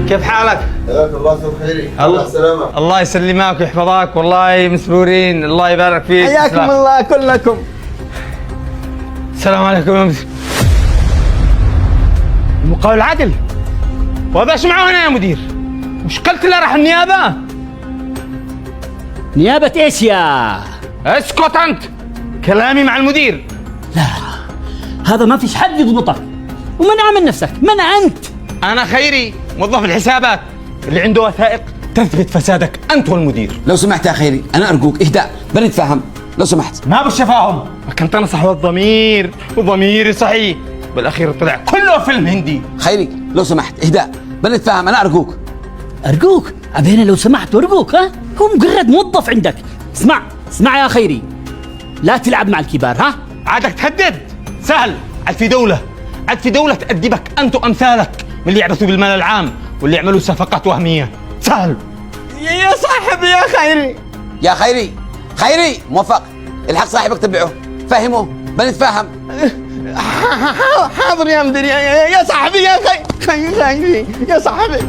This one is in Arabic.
كيف حالك؟ حياك الله استاذ خيري. الله السلامة. الله يسلمك ويحفظك، والله مسرورين، الله يبارك فيك. حياكم الله كلكم. السلام عليكم يا مدير. المقاول العدل وهذا ايش معه هنا يا مدير؟ مشكلتي اللي راح النيابة. نيابة ايش يا؟ اسكت انت، كلامي مع المدير. هذا ما فيش حد يضبطك، ومنع من نفسك، منع انت. انا خيري موظف الحسابات اللي عنده وثائق تثبت فسادك انت والمدير. لو سمحت يا خيري انا ارجوك اهداء، بنتفاهم لو سمحت. ما بالشفاهم، كنت انا صحوة الضمير وضميري صحيح، بالاخير طلع كله فيلم هندي. خيري لو سمحت اهداء، بنتفاهم انا ارجوك. ارجوك ابينا لو سمحت، ارجوك. ها هو مجرد موظف عندك. اسمع يا خيري، لا تلعب مع الكبار. ها عادك تهدد؟ سهل. عاد في دولة تأدبك أنت وأمثالك من اللي يعبثوا بالمال العام واللي يعملوا صفقات وهمية. سهل. يا صاحبي يا خيري. يا خيري موفق، الحق صاحبك تبعه، فهمه، بنتفاهم. حاضر يا مدير. يا صاحبي يا خيري يا صاحبي.